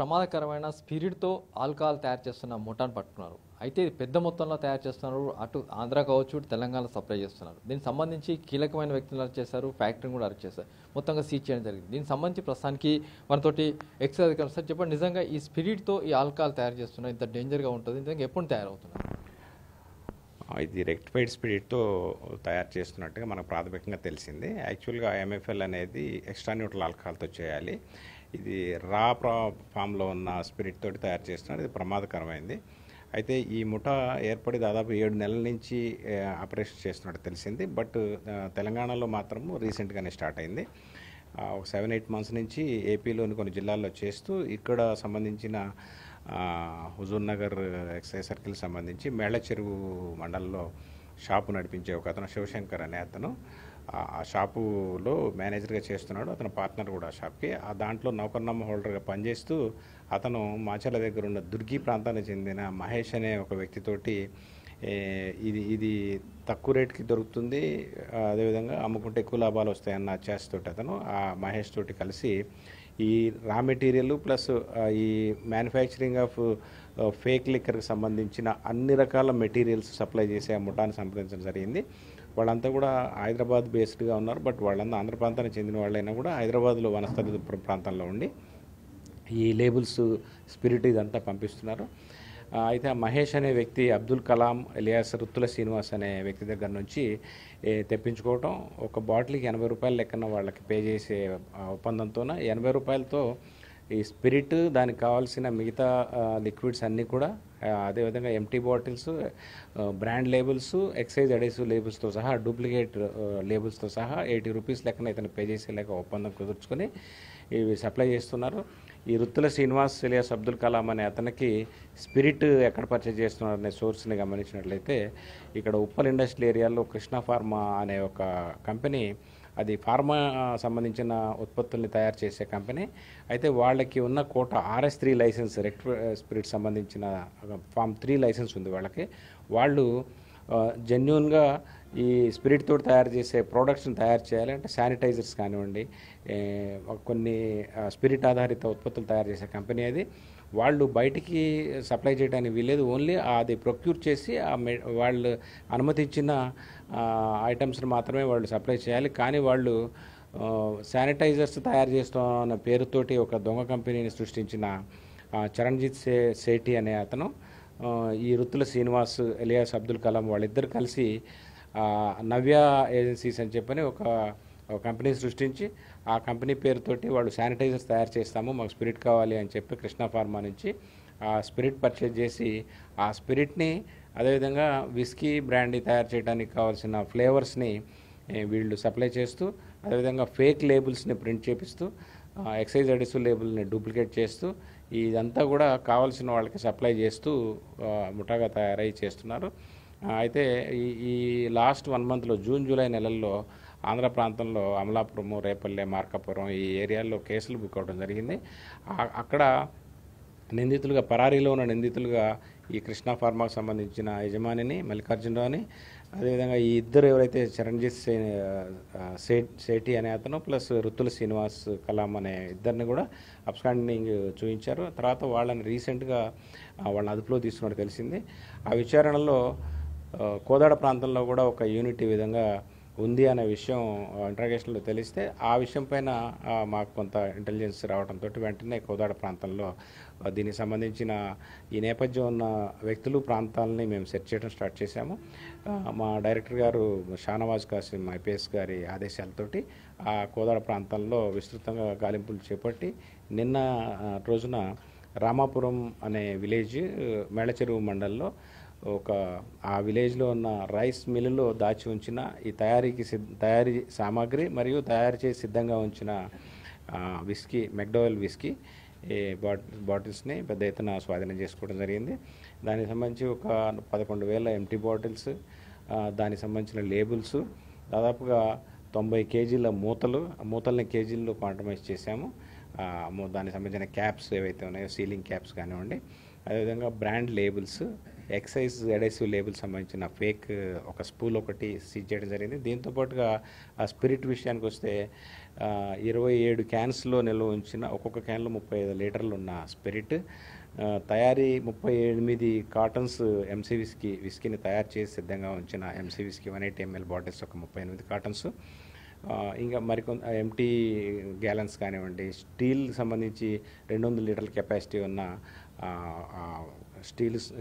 ప్రమాదకరమైన స్పిరిట్‌తో ఆల్కహాల్ తయారు చేస్తున్న ముఠాను పట్టుకున్నారు. అయితే ఇది పెద్ద మొత్తంలో తయారు చేస్తున్నారు. అటు ఆంధ్ర కావచ్చు, ఇటు తెలంగాణలో సప్లై చేస్తున్నారు. దీనికి సంబంధించి కీలకమైన వ్యక్తులను అరెస్ట్ చేశారు. ఫ్యాక్టరీని కూడా అరెస్ట్ చేశారు. మొత్తంగా సీజ్ చేయడం జరిగింది. దీనికి సంబంధించి ప్రస్తుతానికి మనతోటి ఎక్సైజ్ అధికారులు సార్ చెప్పండి, నిజంగా ఈ స్పిరిట్‌తో ఈ ఆల్కహాల్ తయారు చేస్తున్నారు ఇంత డేంజర్‌గా ఉంటుంది. నిజంగా ఎప్పుడు తయారవుతున్నారు? ఇది రెక్టిఫైడ్ స్పిరిట్‌తో తయారు చేస్తున్నట్టుగా మనకు ప్రాథమికంగా తెలిసింది. యాక్చువల్‌గా ఎంఎఫ్ఎల్ అనేది ఎక్స్ట్రా న్యూట్రల్ ఆల్కహాల్‌తో చేయాలి. ఇది ఫామ్‌లో ఉన్న స్పిరిట్ తోటి తయారు చేస్తున్నారు. ఇది ప్రమాదకరమైంది. అయితే ఈ ముఠా ఏర్పడి దాదాపు 7 నెలల నుంచి ఆపరేషన్ చేస్తున్నట్టు తెలిసింది. బట్ తెలంగాణలో మాత్రము రీసెంట్గానే స్టార్ట్ అయింది. ఒక 7-8 మంత్స్ నుంచి ఏపీలోని కొన్ని జిల్లాల్లో చేస్తూ ఇక్కడ సంబంధించిన హుజూర్ నగర్ ఎక్సైజ్ సర్కిల్కి సంబంధించి మేళ్ల చెరువు మండలంలో షాపు నడిపించే ఒక అతను శివశంకర్ అనే అతను ఆ షాపులో మేనేజర్గా చేస్తున్నాడు. అతను పార్ట్నర్ కూడా ఆ షాప్కి. ఆ దాంట్లో నౌకర్నామా హోల్డర్గా పనిచేస్తూ అతను మాచర్ల దగ్గర ఉన్న దుర్గి ప్రాంతానికి చెందిన మహేష్ అనే ఒక వ్యక్తితోటి ఇది తక్కువ రేటుకి దొరుకుతుంది, అదేవిధంగా అమ్ముకుంటే ఎక్కువ లాభాలు వస్తాయన్న అత్యాశతోటి అతను ఆ మహేష్ తోటి కలిసి ఈ రా మెటీరియల్ ప్లస్ ఈ మ్యానుఫ్యాక్చరింగ్ ఆఫ్ ఫేక్ లిక్కర్కి సంబంధించిన అన్ని రకాల మెటీరియల్స్ సప్లై చేసే ఆ ముఠాన్ని సంప్రదించడం జరిగింది. వాళ్ళంతా కూడా హైదరాబాద్ బేస్డ్గా ఉన్నారు. బట్ వాళ్ళంతా ఆంధ్ర ప్రాంతానికి చెందిన వాళ్ళైనా కూడా హైదరాబాద్లో వనస్థలిపురం ప్రాంతంలో ఉండి ఈ లేబుల్స్ స్పిరిట్ ఇదంతా పంపిస్తున్నారు. అయితే ఆ మహేష్ అనే వ్యక్తి అబ్దుల్ కలాం ఎలియాస్ రుత్తుల శ్రీనివాస్ అనే వ్యక్తి దగ్గర నుంచి తెప్పించుకోవటం, ఒక బాటిల్కి 80 రూపాయలు లెక్కన వాళ్ళకి పే చేసే ఒప్పందంతోన 80 రూపాయలతో ఈ స్పిరిట్ దానికి కావాల్సిన మిగతా లిక్విడ్స్ అన్నీ కూడా అదేవిధంగా empty bottles, brand labels, excise adhesive లేబుల్స్తో సహా డూప్లికేట్ లేబుల్స్తో సహా 80 రూపీస్ లెక్కన ఇతను పే చేసేలాగా ఒప్పందం కుదుర్చుకొని ఇవి సప్లై చేస్తున్నారు. ఈ రుత్తుల శ్రీనివాస్ ఎలియాస్ అబ్దుల్ కలాం అనే అతనికి స్పిరిట్ ఎక్కడ పర్చేజ్ చేస్తున్నారు అనే సోర్స్ని గమనించినట్లయితే ఇక్కడ ఉప్పల్ ఇండస్ట్రియల్ ఏరియాలో కృష్ణ ఫార్మా అనే ఒక కంపెనీ, అది ఫార్మా సంబంధించిన ఉత్పత్తుల్ని తయారు చేసే కంపెనీ. అయితే వాళ్ళకి ఉన్న కోట RS3 లైసెన్స్, స్పిరిట్ సంబంధించిన ఫామ్ 3 లైసెన్స్ ఉంది వాళ్ళకి. వాళ్ళు జెన్యూన్గా ఈ స్పిరిట్ తోటి తయారు చేసే ప్రోడక్ట్స్ని తయారు చేయాలి. అంటే శానిటైజర్స్ కానివ్వండి, కొన్ని స్పిరిట్ ఆధారిత ఉత్పత్తులు తయారు చేసే కంపెనీ అది. వాళ్ళు బయటికి సప్లై చేయడానికి వీల్లేదు. ఓన్లీ అది ప్రొక్యూర్ చేసి వాళ్ళు అనుమతించిన ఐటమ్స్ని మాత్రమే వాళ్ళు సప్లై చేయాలి. కానీ వాళ్ళు శానిటైజర్స్ తయారు చేస్తున్న పేరుతోటి ఒక దొంగ కంపెనీని సృష్టించిన చరణ్జిత్ సేఠి అనే అతను, ఈ రుత్తుల శ్రీనివాస్ ఎలియాస్ అబ్దుల్ కలాం వాళ్ళిద్దరు కలిసి నవ్య ఏజెన్సీస్ అని చెప్పని ఒక కంపెనీ సృష్టించి ఆ కంపెనీ పేరుతోటి వాళ్ళు శానిటైజర్స్ తయారు చేస్తాము, మాకు స్పిరిట్ కావాలి అని చెప్పి కృష్ణ ఫార్మా నుంచి ఆ స్పిరిట్ పర్చేజ్ చేసి ఆ స్పిరిట్ని అదేవిధంగా విస్కీ బ్రాండీ తయారు చేయడానికి కావాల్సిన ఫ్లేవర్స్ని వీళ్ళు సప్లై చేస్తూ, అదేవిధంగా ఫేక్ లేబుల్స్ని ప్రింట్ చేపిస్తూ, ఎక్సైజ్ అడిసివ్ లేబుల్ని డూప్లికేట్ చేస్తూ ఇదంతా కూడా కావాల్సిన వాళ్ళకి సప్లై చేస్తూ ముఠాగా తయారై చేస్తున్నారు. అయితే ఈ లాస్ట్ 1 మంత్లో జూన్ జూలై నెలల్లో ఆంధ్ర ప్రాంతంలో అమలాపురము, రేపల్లె, మార్కాపురం ఈ ఏరియాల్లో కేసులు బుక్ అవడం జరిగింది. అక్కడ నిందితులుగా, పరారీలో ఉన్న నిందితులుగా ఈ కృష్ణ ఫార్మాకు సంబంధించిన యజమానిని మల్లికార్జునరావుని, అదేవిధంగా ఈ ఇద్దరు ఎవరైతే చరణ్జిత్ సేఠి అనే అతను ప్లస్ రుత్తుల శ్రీనివాస్ కలాం అనే ఇద్దరిని కూడా అబ్స్కాండింగ్ చూపించారు. తర్వాత వాళ్ళని రీసెంట్గా వాళ్ళని అదుపులో తీసుకున్నట్టు తెలిసింది. ఆ విచారణలో కోదాడ ప్రాంతంలో కూడా ఒక యూనిట్ ఈ విధంగా ఉంది అనే విషయం ఇంట్రాగేషన్లో తెలిస్తే ఆ విషయం పైన మాకు కొంత ఇంటెలిజెన్స్ రావడంతో వెంటనే కోదాడ ప్రాంతంలో దీనికి సంబంధించిన ఈ నేపథ్యం ఉన్న వ్యక్తులు, ప్రాంతాలని మేము సెర్చ్ చేయడం స్టార్ట్ చేశాము. మా డైరెక్టర్ గారు షానవాజ్ కాసిం IPS గారి ఆదేశాలతోటి ఆ కోదాడ ప్రాంతంలో విస్తృతంగా గాలింపులు చేపట్టి నిన్న రోజున రామాపురం అనే విలేజ్ మేళ్ల చెరువు మండలంలో ఆ విలేజ్లో ఉన్న రైస్ మిల్లులో దాచి ఉంచిన ఈ తయారీ సామాగ్రి మరియు తయారు చేసి సిద్ధంగా ఉంచిన విస్కీ, మెక్డోవెల్ విస్కీ బాటిల్స్ని పెద్ద ఎత్తున స్వాధీనం చేసుకోవడం జరిగింది. దానికి సంబంధించి ఒక 11,000 ఎంటీ బాటిల్స్, దానికి సంబంధించిన లేబుల్స్, దాదాపుగా 90 కేజీల మూతల్ని కేజీల్లో క్వాంటమైజ్ చేశాము. దానికి సంబంధించిన క్యాప్స్ ఏవైతే ఉన్నాయో, సీలింగ్ క్యాప్స్ కానివ్వండి, అదేవిధంగా brand labels, excise adhesive label సంబంధించిన ఫేక్ ఒక స్పూల్ ఒకటి సీజ్ చేయడం జరిగింది. దీంతోపాటుగా ఆ స్పిరిట్ విషయానికి వస్తే 27 క్యాన్స్లో నిల్వ ఉంచిన ఒక్కొక్క క్యాన్లో 35 లీటర్లు ఉన్న స్పిరిట్, తయారీ 38 కాటన్స్ ఎంసీ విస్కీని తయారు చేసి సిద్ధంగా ఉంచిన ఎంసీ విస్కీ 180 ml బాటిల్స్ ఒక 38 కాటన్స్, ఇంకా మరికొంత ఎంటీ గ్యాలన్స్ కానివ్వండి, స్టీల్ సంబంధించి 200 లీటర్ల కెపాసిటీ ఉన్న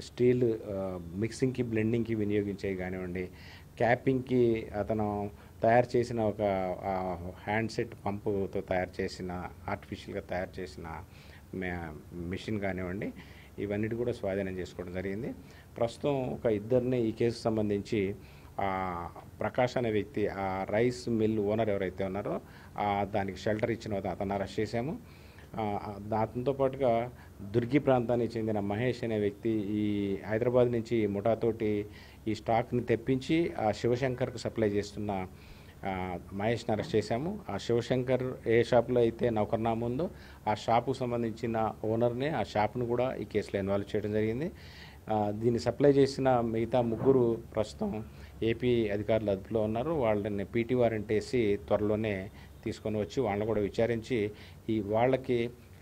స్టీల్ మిక్సింగ్కి బ్లెండింగ్కి వినియోగించేవి కానివ్వండి, క్యాపింగ్కి అతను తయారు చేసిన ఒక హ్యాండ్సెట్ పంపుతో తయారు చేసిన ఆర్టిఫిషియల్గా తయారు చేసిన మిషన్ కానివ్వండి, ఇవన్నిటి కూడా స్వాధీనం చేసుకోవడం జరిగింది. ప్రస్తుతం ఒక ఇద్దరిని ఈ కేసుకు సంబంధించి ప్రకాష్ అనే వ్యక్తి, ఆ రైస్ మిల్ ఓనర్ ఎవరైతే ఉన్నారో దానికి షెల్టర్ ఇచ్చిన అతను అరెస్ట్ చేశాము. దాంతో పాటుగా దుర్గి ప్రాంతానికి చెందిన మహేష్ అనే వ్యక్తి ఈ హైదరాబాద్ నుంచి ముఠాతోటి ఈ స్టాక్ని తెప్పించి ఆ శివశంకర్కు సప్లై చేస్తున్న మహేష్ని అరెస్ట్ చేశాము. ఆ శివశంకర్ ఏ షాపులో అయితే నౌకర్నామా ఉందో ఆ షాపుకు సంబంధించిన ఓనర్ని, ఆ షాప్ను కూడా ఈ కేసులో ఇన్వాల్వ్ చేయడం జరిగింది. దీన్ని సప్లై చేసిన మిగతా ముగ్గురు ప్రస్తుతం ఏపీ అధికారులు అదుపులో ఉన్నారు. వాళ్ళని పీటీ వారెంట్ వేసి త్వరలోనే తీసుకొని వచ్చి వాళ్ళని కూడా విచారించి వాళ్ళకి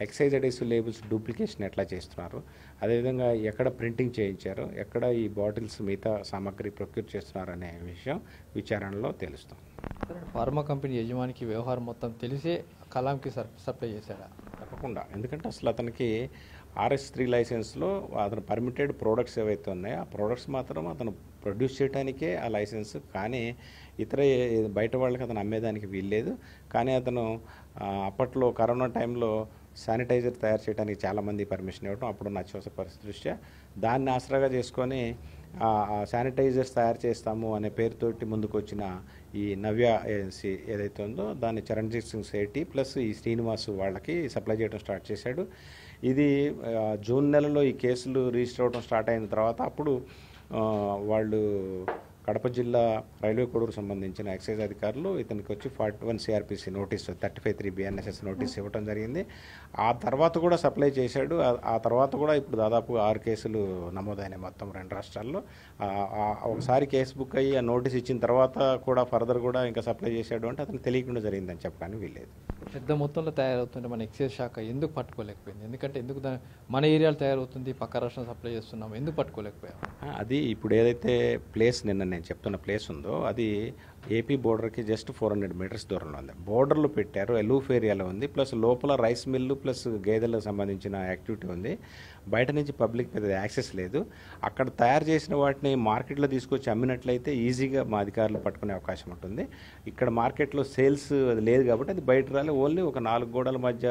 ఎక్సైజ్ అడెసివ్ లేబుల్స్ డూప్లికేషన్ ఎట్లా చేస్తున్నారు, అదేవిధంగా ఎక్కడ ప్రింటింగ్ చేయించారు, ఎక్కడ ఈ బాటిల్స్ మిగతా సామాగ్రి ప్రొక్యూర్ చేస్తున్నారు అనే విషయం విచారణలో తెలుస్తాం. ఫార్మా కంపెనీ యజమానికి వ్యవహారం మొత్తం తెలిసే కలాంకి సప్లై చేశాడా? తప్పకుండా, ఎందుకంటే అసలు అతనికి RS3 లైసెన్స్లో అతను పర్మిటెడ్ ప్రోడక్ట్స్ ఏవైతే ఉన్నాయో ఆ ప్రోడక్ట్స్ మాత్రం అతను ప్రొడ్యూస్ చేయడానికే ఆ లైసెన్స్, కానీ ఇతర బయట వాళ్ళకి అతను అమ్మేదానికి వీల్లేదు. కానీ అతను అప్పట్లో కరోనా టైంలో శానిటైజర్ తయారు చేయడానికి చాలామంది పర్మిషన్ ఇవ్వడం, అప్పుడున్న అత్యవసర పరిస్థితి దృష్ట్యా దాన్ని ఆసరాగా చేసుకొని శానిటైజర్స్ తయారు చేస్తాము అనే పేరుతోటి ముందుకు వచ్చిన ఈ నవ్య ఏజెన్సీ ఏదైతే ఉందో దాన్ని చరణ్జీత్ సింగ్ సేఠి ప్లస్ ఈ శ్రీనివాసు వాళ్ళకి సప్లై చేయడం స్టార్ట్ చేశాడు. ఇది జూన్ నెలలో ఈ కేసులు రిజిస్టర్ అవ్వడం స్టార్ట్ అయిన తర్వాత అప్పుడు వాళ్ళు కడప జిల్లా రైల్వే కోడూరు సంబంధించిన ఎక్సైజ్ అధికారులు ఇతనికి వచ్చి 41 CRPC నోటీస్ 35(3) BNSS నోటీస్ ఇవ్వడం జరిగింది. ఆ తర్వాత కూడా సప్లై చేశాడు. ఆ తర్వాత కూడా ఇప్పుడు దాదాపు 6 కేసులు నమోదైనాయి మొత్తం 2 రాష్ట్రాల్లో. ఒకసారి కేసు బుక్ అయ్యి ఆ నోటీస్ ఇచ్చిన తర్వాత కూడా ఫర్దర్ కూడా ఇంకా సప్లై చేశాడు అంటే అతనికి తెలియకుండా జరిగిందని చెప్పడానికి వీల్లేదు. పెద్ద మొత్తంలో తయారవుతుంటే మన ఎక్సైజ్ శాఖ ఎందుకు పట్టుకోలేకపోయింది? ఎందుకంటే మన ఏరియాలో తయారవుతుంది, పక్క రాష్ట్రం సప్లై చేస్తున్నాం, ఎందుకు పట్టుకోలేకపోయాం? అది ఇప్పుడు ఏదైతే ప్లేస్ నిన్న నేను చెప్తున్న ప్లేస్ ఉందో అది ఏపీ బోర్డర్కి జస్ట్ 400 మీటర్స్ దూరంలో ఉంది. బోర్డర్లో పెట్టారు, ఎలూఫ్ ఏరియాలో ఉంది, ప్లస్ లోపల రైస్ మిల్లు ప్లస్ గేదెలకు సంబంధించిన యాక్టివిటీ ఉంది. బయట నుంచి పబ్లిక్ పెద్ద యాక్సెస్ లేదు. అక్కడ తయారు చేసిన వాటిని మార్కెట్లో తీసుకొచ్చి అమ్మినట్లయితే ఈజీగా మా అధికారులు పట్టుకునే అవకాశం ఉంటుంది. ఇక్కడ మార్కెట్లో సేల్స్ అది లేదు కాబట్టి అది బయట రాలే. ఓన్లీ ఒక 4 గోడల మధ్య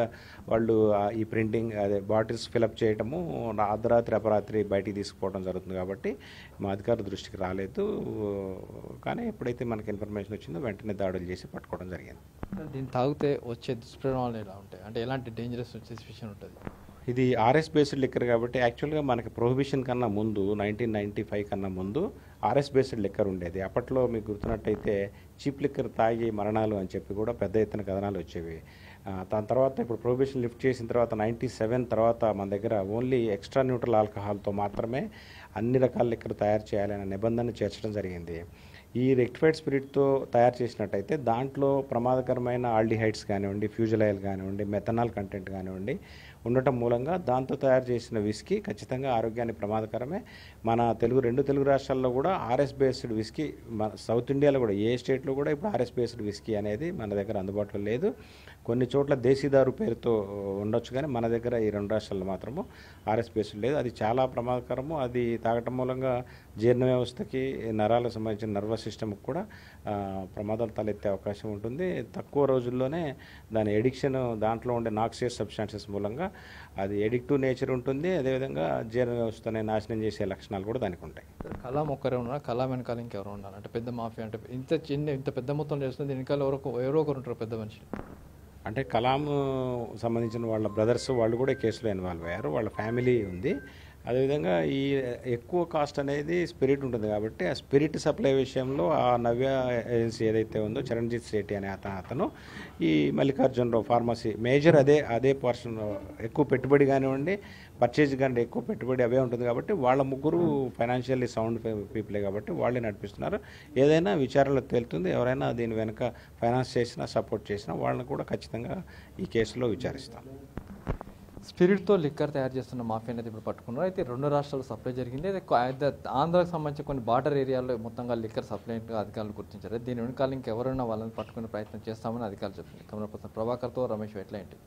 వాళ్ళు ఈ ప్రింటింగ్ అదే బాటిల్స్ ఫిలప్ చేయటము అర్ధరాత్రి అపరాత్రి బయటికి తీసుకుపోవడం జరుగుతుంది కాబట్టి మా అధికారుల దృష్టికి రాలేదు. కానీ ఎప్పుడైతే మనకి ఇన్ఫర్మేషన్ వచ్చిందో వెంటనే దాడులు చేసి పట్టుకోవడం జరిగింది. దీన్ని తాగితే వచ్చే దుష్ప్రభావాలు ఎలా ఉంటాయి? అంటే ఎలాంటి డేంజరస్ సిచ్యువేషన్ ఉంటుంది? ఇది RS బేస్డ్ లిక్కర్ కాబట్టి యాక్చువల్గా మనకి ప్రొహిబిషన్ కన్నా ముందు 1995 కన్నా ముందు RS బేస్డ్ లిక్కర్ ఉండేది. అప్పట్లో మీకు గుర్తున్నట్టయితే చీప్ లిక్కర్ తాగి మరణాలు అని చెప్పి కూడా పెద్ద ఎత్తున కథనాలు వచ్చేవి. దాని తర్వాత ఇప్పుడు ప్రొహిబిషన్ లిఫ్ట్ చేసిన తర్వాత 97 తర్వాత మన దగ్గర ఓన్లీ ఎక్స్ట్రా న్యూట్రల్ ఆల్కహాల్తో మాత్రమే అన్ని రకాల లిక్కర్ తయారు చేయాలనే నిబంధన చేర్చడం జరిగింది. ఈ రెక్టిఫైడ్ స్పిరిట్తో తయారు చేసినట్టయితే దాంట్లో ప్రమాదకరమైన ఆల్డిహైడ్స్ కానివ్వండి, ఫ్యూజల్ ఆయిల్ కానివ్వండి, మెథనాల్ కంటెంట్ కానివ్వండి ఉండటం మూలంగా దాంతో తయారు చేసిన విస్కీ ఖచ్చితంగా ఆరోగ్యానికి ప్రమాదకరమే. మన రెండు తెలుగు రాష్ట్రాల్లో కూడా RS బేస్డ్ విస్కీ, మన సౌత్ ఇండియాలో కూడా ఏ స్టేట్లో కూడా ఇప్పుడు RS బేస్డ్ విస్కీ అనేది మన దగ్గర అందుబాటులో లేదు. కొన్ని చోట్ల దేశీదారు పేరుతో ఉండొచ్చు కానీ మన దగ్గర ఈ 2 రాష్ట్రాల్లో మాత్రము RS బేస్డ్ లేదు. అది చాలా ప్రమాదకరము. అది తాగటం మూలంగా జీర్ణ వ్యవస్థకి, నరాలకు సంబంధించిన నర్వస్ సిస్టమ్కి కూడా ప్రమాదాలు తలెత్తే అవకాశం ఉంటుంది. తక్కువ రోజుల్లోనే దాని ఎడిక్షన్, దాంట్లో ఉండే నాక్సియస్ సబ్స్టాన్సెస్ మూలంగా అది ఎడిక్టివ్ నేచర్ ఉంటుంది. అదేవిధంగా జీర్ణ వ్యవస్థని నాశనం చేసే లక్షణాలు కూడా దానికి ఉంటాయి. కలాం ఒక్కరే ఉన్నారా? కలాం వెనకాల ఇంకెవరు ఉన్నారు? అంటే పెద్ద మాఫియా అంటే ఇంత పెద్ద మొత్తంలో చేస్తుంది, వెనకాల ఎవరో ఒకరు ఉంటారు పెద్ద మనుషులు. అంటే కలాం సంబంధించిన వాళ్ళ బ్రదర్స్ వాళ్ళు కూడా కేసులో ఇన్వాల్వ్ అయ్యారు. వాళ్ళ ఫ్యామిలీ ఉంది. అదేవిధంగా ఈ ఎక్కువ కాస్ట్ అనేది స్పిరిట్ ఉంటుంది కాబట్టి ఆ స్పిరిట్ సప్లై విషయంలో ఆ నవ్య ఏజెన్సీ ఏదైతే ఉందో చరణ్జిత్ శెట్టి అనే అతను ఈ మల్లికార్జునరావు ఫార్మసీ మేజర్ అదే పర్సన్ ఎక్కువ పెట్టుబడి కానివ్వండి పర్చేజ్ కానీ ఎక్కువ పెట్టుబడి అవే ఉంటుంది కాబట్టి వాళ్ళ ముగ్గురు ఫైనాన్షియల్లీ సౌండ్ పీపులే కాబట్టి వాళ్ళే నడిపిస్తున్నారు. ఏదైనా విచారణలో తేలుతుంది. ఎవరైనా దీని వెనుక ఫైనాన్స్ చేసినా సపోర్ట్ చేసినా వాళ్ళని కూడా ఖచ్చితంగా ఈ కేసులో విచారిస్తాం. స్పిరిట్తో లిక్కర్ తయారు చేస్తున్న మాఫియా అనేది ఇప్పుడు పట్టుకున్నారు. అయితే 2 రాష్ట్రాలు సప్లై జరిగింది. అయితే ఆంధ్రాకు సంబంధించి కొన్ని బార్డర్ ఏరియాలో మొత్తంగా లిక్కర్ సప్లైగా అధికారులు గుర్తించారు. దీని వెనకాల ఇంకెవరైనా వాళ్ళని పట్టుకునే ప్రయత్నం చేస్తామని అధికారులు చెప్తున్నారు. కెమెరా పర్సన్ ప్రభాకర్తో రమేష్ ఎట్లా ఏంటి?